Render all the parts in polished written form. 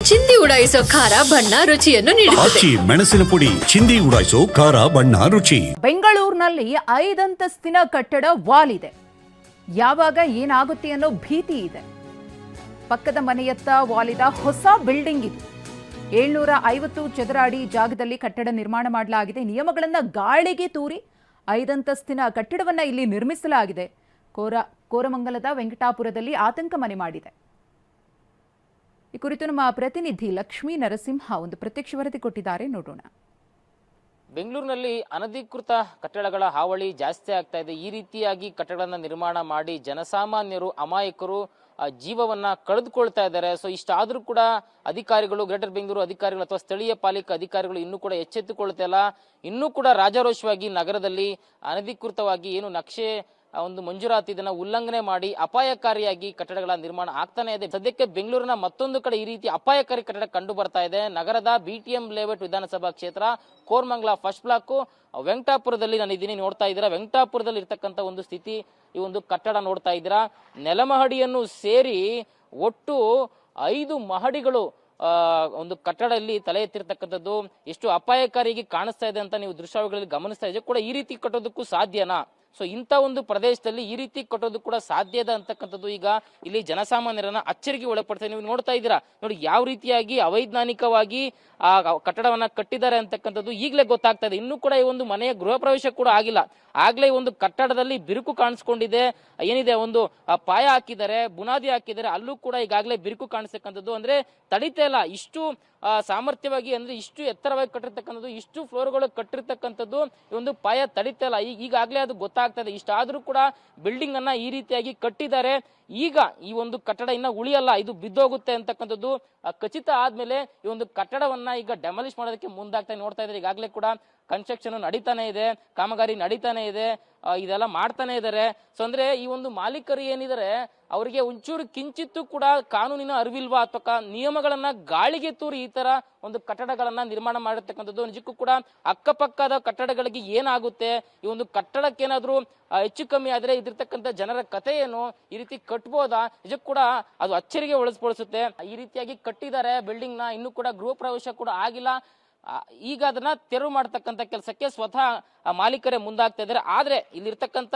ಚಿಂದಿ ಉಡಾಯಿಸೋ ಖಾರ ಬಣ್ಣ ರುಚಿಯನ್ನು ನೀಡುತ್ತದೆ. ಮೆಣಸಿನ ಪುಡಿ ಚಿಂದಿ ಉಡಾಯಿಸೋ ಖಾರ ಬಣ್ಣ ರುಚಿ. ಬೆಂಗಳೂರಿನಲ್ಲಿ 5 ಅಂತಸ್ತಿನ ಕಟ್ಟಡ ವಾಲಿದೆ. ಯಾವಾಗ ಏನಾಗುತ್ತೆ ಅನ್ನೋ ಭೀತಿ ಇದೆ. ಪಕ್ಕದ ಮನೆಯತ್ತ ವಾಲಿದ ಹೊಸ ಬಿಲ್ಡಿಂಗ್ ಇದು. 750 ಚದರ ಅಡಿ ಜಾಗದಲ್ಲಿ ಕಟ್ಟಡ ನಿರ್ಮಾಣ ಮಾಡಲಾಗಿದೆ. ನಿಯಮಗಳನ್ನು ಗಾಳಿಗೆ ತೂರಿ 5 ಅಂತಸ್ತಿನ ಕಟ್ಟಡವನ್ನು ಇಲ್ಲಿ ನಿರ್ಮಿಸಲಾಗಿದೆ. ಕೋರಮಂಗಲದ ವೆಂಕಟಾಪುರದಲ್ಲಿ ಆತಂಕ ಮನೆ ಮಾಡಿದೆ. ಈ ಕುರಿತು ನಮ್ಮ ಪ್ರತಿನಿಧಿ ಲಕ್ಷ್ಮೀ ನರಸಿಂಹ ಒಂದು ಪ್ರತ್ಯಕ್ಷ ವರದಿ ಕೊಟ್ಟಿದ್ದಾರೆ, ನೋಡೋಣ. ಬೆಂಗಳೂರಿನಲ್ಲಿ ಅನಧಿಕೃತ ಕಟ್ಟಡಗಳ ಹಾವಳಿ ಜಾಸ್ತಿ ಆಗ್ತಾ ಇದೆ. ಈ ರೀತಿಯಾಗಿ ಕಟ್ಟಡಗಳನ್ನ ನಿರ್ಮಾಣ ಮಾಡಿ ಜನಸಾಮಾನ್ಯರು, ಅಮಾಯಕರು ಜೀವವನ್ನ ಕಳೆದುಕೊಳ್ತಾ ಇದ್ದಾರೆ. ಸೊ ಇಷ್ಟಾದ್ರೂ ಕೂಡ ಅಧಿಕಾರಿಗಳು, ಗ್ರೇಟರ್ ಬೆಂಗಳೂರು ಅಧಿಕಾರಿಗಳು ಅಥವಾ ಸ್ಥಳೀಯ ಪಾಲಿಕೆ ಅಧಿಕಾರಿಗಳು ಇನ್ನೂ ಕೂಡ ಎಚ್ಚೆತ್ತುಕೊಳ್ತಾ ಇಲ್ಲ. ಇನ್ನೂ ಕೂಡ ರಾಜಾರೋಷವಾಗಿ ನಗರದಲ್ಲಿ ಅನಧಿಕೃತವಾಗಿ ಏನು ನಕ್ಷೆ ಒಂದು ಮಂಜೂರಾತಿ ಇದನ್ನ ಉಲ್ಲಂಘನೆ ಮಾಡಿ ಅಪಾಯಕಾರಿಯಾಗಿ ಕಟ್ಟಡಗಳ ನಿರ್ಮಾಣ ಆಗ್ತಾನೆ ಇದೆ. ಸದ್ಯಕ್ಕೆ ಬೆಂಗಳೂರಿನ ಮತ್ತೊಂದು ಕಡೆ ಈ ರೀತಿ ಅಪಾಯಕಾರಿ ಕಟ್ಟಡ ಕಂಡು ಬರ್ತಾ ಇದೆ. ನಗರದ BTM ಲೇಔಟ್ ವಿಧಾನಸಭಾ ಕ್ಷೇತ್ರ ಕೋರಮಂಗಲ ಫಸ್ಟ್ ಬ್ಲಾಕ್ ವೆಂಕಟಾಪುರದಲ್ಲಿ ನಾನು ಇದೀನಿ. ನೋಡ್ತಾ ಇದ್ದೀರಾ, ವೆಂಕಟಾಪುರದಲ್ಲಿ ಇರ್ತಕ್ಕಂಥ ಒಂದು ಸ್ಥಿತಿ. ಈ ಒಂದು ಕಟ್ಟಡ ನೋಡ್ತಾ ಇದ್ದೀರಾ, ನೆಲಮಹಡಿಯನ್ನು ಸೇರಿ ಒಟ್ಟು 5 ಮಹಡಿಗಳು ಒಂದು ಕಟ್ಟಡದಲ್ಲಿ ತಲೆ ಎತ್ತಿರ್ತಕ್ಕಂಥದ್ದು ಎಷ್ಟು ಅಪಾಯಕಾರಿಯಾಗಿ ಕಾಣಿಸ್ತಾ ಇದೆ ಅಂತ ನೀವು ದೃಶ್ಯಾವಳಿಗಳಲ್ಲಿ ಗಮನಿಸ್ತಾ ಇದ್ದೀವಿ. ಕೂಡ ಈ ರೀತಿ ಕಟ್ಟೋದಕ್ಕೂ ಸಾಧ್ಯನಾ? ಸೊ ಇಂಥ ಒಂದು ಪ್ರದೇಶದಲ್ಲಿ ಈ ರೀತಿ ಕಟ್ಟೋದು ಕೂಡ ಸಾಧ್ಯ ಇದೆ ಅಂತಕ್ಕಂಥದ್ದು ಈಗ ಇಲ್ಲಿ ಜನಸಾಮಾನ್ಯರನ್ನ ಅಚ್ಚರಿಗೆ ಒಳಪಡ್ತಾರೆ. ನೀವು ನೋಡ್ತಾ ಇದ್ದೀರಾ, ನೋಡಿ ಯಾವ ರೀತಿಯಾಗಿ ಅವೈಜ್ಞಾನಿಕವಾಗಿ ಆ ಕಟ್ಟಡವನ್ನ ಕಟ್ಟಿದ್ದಾರೆ ಅಂತಕ್ಕಂಥದ್ದು ಈಗಲೇ ಗೊತ್ತಾಗ್ತಾ ಇದೆ. ಇನ್ನೂ ಕೂಡ ಈ ಒಂದು ಮನೆಯ ಗೃಹ ಪ್ರವೇಶ ಕೂಡ ಆಗಿಲ್ಲ, ಆಗ್ಲೇ ಈ ಒಂದು ಕಟ್ಟಡದಲ್ಲಿ ಬಿರುಕು ಕಾಣಿಸ್ಕೊಂಡಿದೆ. ಏನಿದೆ ಒಂದು ಪಾಯ ಹಾಕಿದ್ದಾರೆ, ಬುನಾದಿ ಹಾಕಿದ್ದಾರೆ, ಅಲ್ಲೂ ಕೂಡ ಈಗಾಗಲೇ ಬಿರುಕು ಕಾಣಿಸ್ತಕ್ಕಂಥದ್ದು. ಅಂದ್ರೆ ತಡಿತಾ ಇಲ್ಲ, ಇಷ್ಟು ಸಾಮರ್ಥ್ಯವಾಗಿ ಅಂದ್ರೆ ಇಷ್ಟು ಎತ್ತರವಾಗಿ ಕಟ್ಟಿರ್ತಕ್ಕಂಥದ್ದು, ಇಷ್ಟು ಫ್ಲೋರ್ಗಳು ಕಟ್ಟಿರ್ತಕ್ಕಂಥದ್ದು, ಈ ಒಂದು ಪಾಯ ತಡಿತಾ ಇಲ್ಲ. ಈಗಾಗಲೇ ಅದು ಗೊತ್ತಾಗ್ತಾ ಇದೆ. ಇಷ್ಟಾದ್ರೂ ಕೂಡ ಬಿಲ್ಡಿಂಗ್ ಅನ್ನ ಈ ರೀತಿಯಾಗಿ ಕಟ್ಟಿದ್ದಾರೆ. ಈಗ ಈ ಒಂದು ಕಟ್ಟಡ ಇನ್ನ ಉಳಿಯಲ್ಲ, ಇದು ಬಿದ್ದೋಗುತ್ತೆ ಅಂತಕ್ಕಂಥದ್ದು ಖಚಿತ ಆದ್ಮೇಲೆ ಈ ಒಂದು ಕಟ್ಟಡವನ್ನ ಈಗ ಡೆಮಾಲಿಷ್ ಮಾಡೋದಕ್ಕೆ ಮುಂದಾಗ್ತಾ ನೋಡ್ತಾ ಇದ್ದಾರೆ. ಈಗಾಗಲೇ ಕೂಡ ಕನ್ಸ್ಟ್ರಕ್ಷನ್ ನಡೀತಾನೆ ಇದೆ, ಕಾಮಗಾರಿ ನಡೀತಾನೆ ಇದೆ, ಇದೆಲ್ಲ ಮಾಡ್ತಾನೆ ಇದ್ದಾರೆ. ಸೊ ಅಂದ್ರೆ ಈ ಒಂದು ಮಾಲೀಕರು ಏನಿದ್ದಾರೆ ಅವರಿಗೆ ಒಂಚೂರು ಕಿಂಚಿತ್ತು ಕೂಡ ಕಾನೂನಿನ ಅರಿವಿಲ್ವಾ ಅಥವಾ ನಿಯಮಗಳನ್ನ ಗಾಳಿಗೆ ತೂರಿ ಈ ತರ ಒಂದು ಕಟ್ಟಡಗಳನ್ನ ನಿರ್ಮಾಣ ಮಾಡಿರ್ತಕ್ಕಂಥದ್ದು. ನಿಜಕ್ಕೂ ಕೂಡ ಅಕ್ಕಪಕ್ಕದ ಕಟ್ಟಡಗಳಿಗೆ ಏನಾಗುತ್ತೆ, ಈ ಒಂದು ಕಟ್ಟಡಕ್ಕೇನಾದ್ರೂ ಹೆಚ್ಚು ಕಮ್ಮಿ ಆದ್ರೆ ಇದಿರ್ತಕ್ಕಂಥ ಜನರ ಕಥೆ ಏನು, ಈ ರೀತಿ ಕಟ್ಬೋದಾ? ನಿಜಕ್ಕೂ ಕೂಡ ಅದು ಅಚ್ಚರಿಗೆ ಒಳಸ್ಪಡಿಸುತ್ತೆ. ಈ ರೀತಿಯಾಗಿ ಕಟ್ಟಿದ್ದಾರೆ ಬಿಲ್ಡಿಂಗ್ ನ, ಇನ್ನೂ ಕೂಡ ಗೃಹ ಪ್ರವೇಶ ಕೂಡ ಆಗಿಲ್ಲ. ಈಗ ಅದನ್ನ ತೆರವು ಮಾಡತಕ್ಕಂಥ ಕೆಲಸಕ್ಕೆ ಸ್ವತಃ ಮಾಲೀಕರೇ ಮುಂದಾಗ್ತಾ ಇದ್ದಾರೆ. ಆದ್ರೆ ಇಲ್ಲಿರ್ತಕ್ಕಂಥ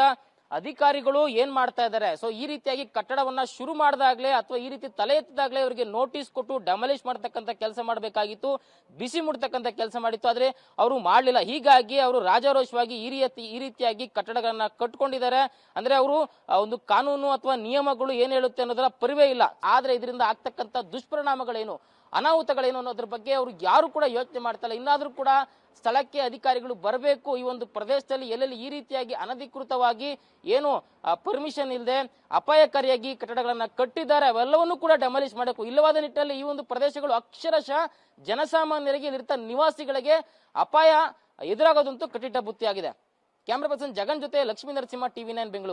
ಅಧಿಕಾರಿಗಳು ಏನ್ ಮಾಡ್ತಾ ಇದ್ದಾರೆ, ಸೊ ಈ ರೀತಿಯಾಗಿ ಕಟ್ಟಡವನ್ನ ಶುರು ಮಾಡಿದಾಗ್ಲೇ ಅಥವಾ ಈ ರೀತಿ ತಲೆ ಎತ್ತಿದಾಗ್ಲೇ ಅವರಿಗೆ ನೋಟಿಸ್ ಕೊಟ್ಟು ಡೆಮಾಲಿಷ್ ಮಾಡ್ತಕ್ಕಂಥ ಕೆಲಸ ಮಾಡಬೇಕಾಗಿತ್ತು, ಬಿಸಿ ಮುಡ್ತಕ್ಕಂಥ ಕೆಲಸ ಮಾಡಿತ್ತು. ಆದ್ರೆ ಅವರು ಮಾಡ್ಲಿಲ್ಲ. ಹೀಗಾಗಿ ಅವರು ರಾಜಾರೋಷವಾಗಿ ಈ ರೀತಿಯಾಗಿ ಕಟ್ಟಡಗಳನ್ನ ಕಟ್ಕೊಂಡಿದ್ದಾರೆ. ಅಂದ್ರೆ ಅವರು ಒಂದು ಕಾನೂನು ಅಥವಾ ನಿಯಮಗಳು ಏನ್ ಹೇಳುತ್ತೆ ಅನ್ನೋದರ ಪರಿವೇ ಇಲ್ಲ. ಆದ್ರೆ ಇದರಿಂದ ಆಗ್ತಕ್ಕಂಥ ದುಷ್ಪರಿಣಾಮಗಳೇನು, ಅನಾಹುತಗಳೇನು ಅನ್ನೋದ್ರ ಬಗ್ಗೆ ಅವರು ಯಾರು ಕೂಡ ಯೋಚನೆ ಮಾಡ್ತಾರೆ. ಇನ್ನಾದ್ರೂ ಕೂಡ ಸ್ಥಳಕ್ಕೆ ಅಧಿಕಾರಿಗಳು ಬರಬೇಕು. ಈ ಒಂದು ಪ್ರದೇಶದಲ್ಲಿ ಎಲ್ಲೆಲ್ಲಿ ಈ ರೀತಿಯಾಗಿ ಅನಧಿಕೃತವಾಗಿ ಏನು ಪರ್ಮಿಷನ್ ಇಲ್ಲದೆ ಅಪಾಯಕಾರಿಯಾಗಿ ಕಟ್ಟಡಗಳನ್ನ ಕಟ್ಟಿದ್ದಾರೆ ಅವೆಲ್ಲವನ್ನೂ ಕೂಡ ಡೆಮಾಲಿಷ್ ಮಾಡಬೇಕು. ಇಲ್ಲವಾದ ನಿಟ್ಟಿನಲ್ಲಿ ಈ ಒಂದು ಪ್ರದೇಶಗಳು ಅಕ್ಷರಶಃ ಜನಸಾಮಾನ್ಯರಿಗೆ ಇಲ್ಲಿರ್ತ ನಿವಾಸಿಗಳಿಗೆ ಅಪಾಯ ಎದುರಾಗೋದಂತೂ ಕಟ್ಟಿಟ್ಟ ಬುತ್ತಿಯಾಗಿದೆ. ಕ್ಯಾಮ್ರಾ ಪರ್ಸನ್ ಜಗನ್ ಜೊತೆ ಲಕ್ಷ್ಮೀ ನರಸಿಂಹ, TV9 ಬೆಂಗಳೂರು.